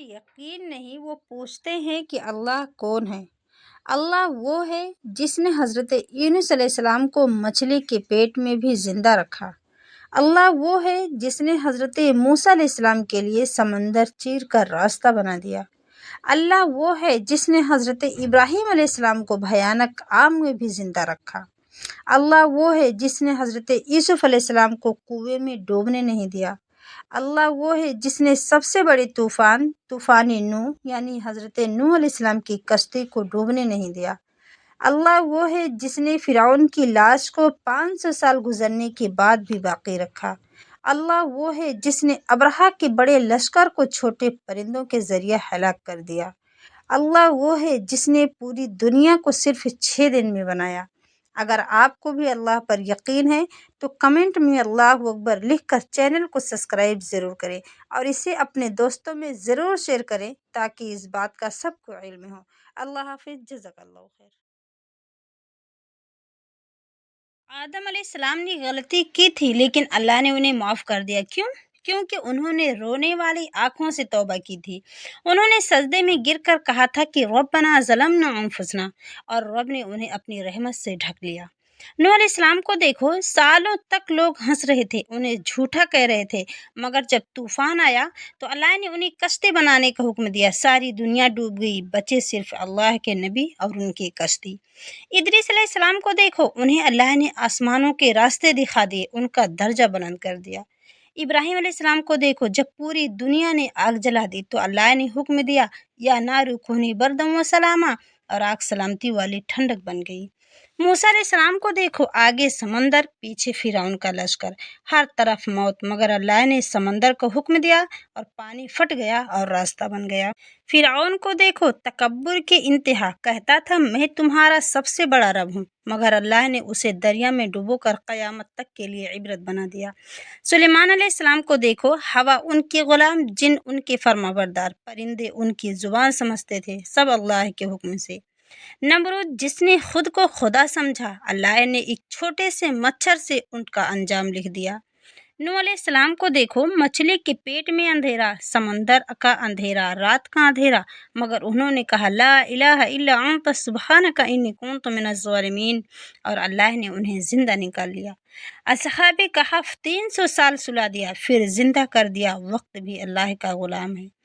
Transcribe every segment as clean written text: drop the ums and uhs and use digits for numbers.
یقین نہیں، وہ پوچھتے ہیں کہ اللہ کون ہے؟ اللہ وہ ہے جس نے حضرت یونس علیہ السلام کو مچھلی کے پیٹ میں بھی زندہ رکھا۔ اللہ وہ ہے جس نے حضرت موسیٰ علیہ السلام کے لیے سمندر چیر کر راستہ بنا دیا۔ اللہ وہ ہے جس نے حضرت ابراہیم علیہ السلام کو بھیانک آگ میں بھی زندہ رکھا۔ اللہ وہ ہے جس نے حضرت یوسف علیہ السلام کو کنویں میں ڈوبنے نہیں دیا۔ اللہ وہ ہے جس نے سب سے بڑے طوفان نوح یعنی حضرت نوح علیہ السلام کی کشتی کو ڈوبنے نہیں دیا۔ اللہ وہ ہے جس نے فرعون کی لاش کو 500 سال گزرنے کے بعد بھی باقی رکھا۔ اللہ وہ ہے جس نے ابرہہ کے بڑے لشکر کو چھوٹے پرندوں کے ذریعے ہلاک کر دیا۔ اللہ وہ ہے جس نے پوری دنیا کو صرف 6 دن میں بنایا۔ اگر آپ کو بھی اللہ پر یقین ہے تو کمنٹ میں اللہ اکبر لکھ کر چینل کو سبسکرائب ضرور کریں اور اسے اپنے دوستوں میں ضرور شیئر کریں تاکہ اس بات کا سب کو علم ہو۔ اللہ حافظ، جزاک اللہ خیر۔ آدم علیہ السلام نے غلطی کی تھی لیکن اللہ نے انہیں معاف کر دیا۔ کیوں؟ کیونکہ انہوں نے رونے والی آنکھوں سے توبہ کی تھی۔ انہوں نے سجدے میں گر کر کہا تھا کہ ربنا ظلمنا انفسنا، اور رب نے انہیں اپنی رحمت سے ڈھک لیا۔ نوح علیہ السلام کو دیکھو، سالوں تک لوگ ہنس رہے تھے، انہیں جھوٹا کہہ رہے تھے، مگر جب طوفان آیا تو اللہ نے انہیں کشتی بنانے کا حکم دیا۔ ساری دنیا ڈوب گئی، بچے صرف اللہ کے نبی اور ان کی کشتی۔ ادریس علیہ السلام کو دیکھو، انہیں اللہ نے آسمانوں کے راستے دکھا دیے، ان کا درجہ بلند کر دیا۔ ابراہیم علیہ السلام کو دیکھو، جب پوری دنیا نے آگ جلا دی تو اللہ نے حکم دیا یا نارو کونی بردم و سلاما، اور آگ سلامتی والی ٹھنڈک بن گئی۔ موسیٰ علیہ السلام کو دیکھو، آگے سمندر، پیچھے فرعون کا لشکر، ہر طرف موت، مگر اللہ نے سمندر کو حکم دیا اور پانی پھٹ گیا اور راستہ بن گیا۔ فرعون کو دیکھو، تکبر کے انتہا، کہتا تھا میں تمہارا سب سے بڑا رب ہوں، مگر اللہ نے اسے دریا میں ڈبو کر قیامت تک کے لیے عبرت بنا دیا۔ سلیمان علیہ السلام کو دیکھو، ہوا ان کے غلام، جن ان کے فرما بردار، پرندے ان کی زبان سمجھتے تھے، سب اللہ کے حکم سے۔ نمرود جس نے خود کو خدا سمجھا، اللہ نے ایک چھوٹے سے مچھر سے ان کا انجام لکھ دیا۔ نوح علیہ السلام کو دیکھو، مچھلی کے پیٹ میں اندھیرا، سمندر کا اندھیرا، رات کا اندھیرا، مگر انہوں نے کہا لا الہ الا انت سبحانک انی کنت من الظالمین، اور اللہ نے انہیں زندہ نکال لیا۔ اصحاب کہف 300 سال سلا دیا، پھر زندہ کر دیا، وقت بھی اللہ کا غلام ہے۔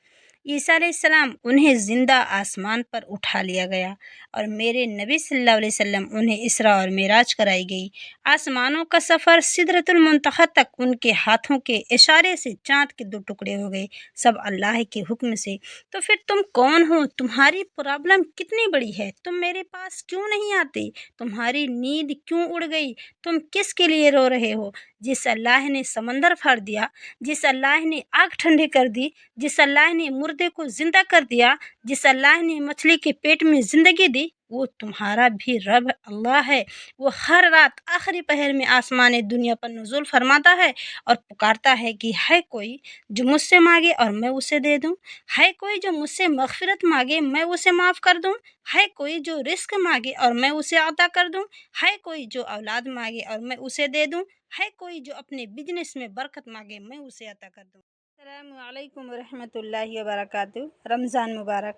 عیسیٰ علیہ السلام، انہیں زندہ آسمان پر اٹھا لیا گیا، اور میرے نبی صلی اللہ علیہ وسلم انہیں اسراء اور معراج کرائی گئی۔ آسمانوں کا سفر، سدرۃ المنتہی تک ان کے ہاتھوں کے اشارے سے چاند کے 2 ٹکڑے ہو گئے، سب اللہ کے حکم سے۔ تو پھر تم کون ہو؟ تمہاری پرابلم کتنی بڑی ہے؟ تم میرے پاس کیوں نہیں آتے؟ تمہاری نیند کیوں اڑ گئی؟ تم کس کے لیے رو رہے ہو؟ جس اللہ نے سمندر پھاڑ دیا، جس اللہ نے آگ ٹھنڈی کر دی، جس اللہ نے مردے کو زندہ کر دیا، جس اللہ نے مچھلی کے پیٹ میں زندگی دی، وہ تمہارا بھی رب اللہ ہے۔ وہ ہر رات آخری پہر میں آسمان دنیا پر نزول فرماتا ہے اور پکارتا ہے کہ ہے کوئی جو مجھ سے مانگے اور میں اسے دے دوں، ہے کوئی جو مجھ سے مغفرت مانگے میں اسے معاف کر دوں، ہے کوئی جو رزق مانگے اور میں اسے عطا کر دوں، ہے کوئی جو اولاد مانگے اور میں اسے دے دوں، ہے کوئی جو اپنے بزنس میں برکت مانگے میں اسے عطا کر دوں۔ السلام علیکم ورحمۃ اللہ وبرکاتہ۔ رمضان مبارک۔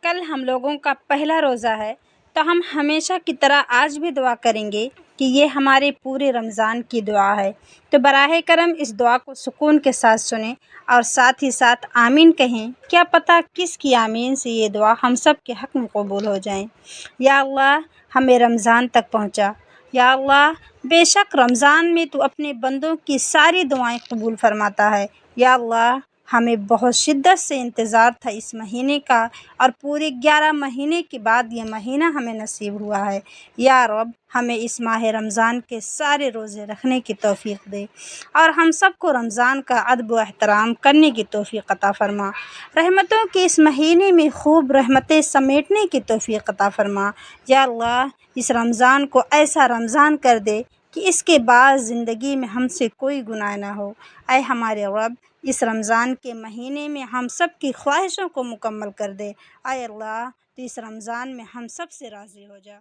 کل ہم لوگوں کا پہلا روزہ ہے، تو ہم ہمیشہ کی طرح آج بھی دعا کریں گے کہ یہ ہمارے پورے رمضان کی دعا ہے، تو براہ کرم اس دعا کو سکون کے ساتھ سنیں اور ساتھ ہی ساتھ آمین کہیں۔ کیا پتہ کس کی آمین سے یہ دعا ہم سب کے حق میں قبول ہو جائیں۔ یا اللہ، ہمیں رمضان تک پہنچا۔ یا اللہ، بے شک رمضان میں تو اپنے بندوں کی ساری دعائیں قبول فرماتا ہے۔ یا اللہ، ہمیں بہت شدت سے انتظار تھا اس مہینے کا، اور پورے 11 مہینے کے بعد یہ مہینہ ہمیں نصیب ہوا ہے۔ یا رب، ہمیں اس ماہ رمضان کے سارے روزے رکھنے کی توفیق دے، اور ہم سب کو رمضان کا ادب و احترام کرنے کی توفیق عطا فرما۔ رحمتوں کے اس مہینے میں خوب رحمتیں سمیٹنے کی توفیق عطا فرما۔ یا اللہ، اس رمضان کو ایسا رمضان کر دے کہ اس کے بعد زندگی میں ہم سے کوئی گناہ نہ ہو۔ اے ہمارے رب، اس رمضان کے مہینے میں ہم سب کی خواہشوں کو مکمل کر دے۔ اے اللہ، تو اس رمضان میں ہم سب سے راضی ہو جا۔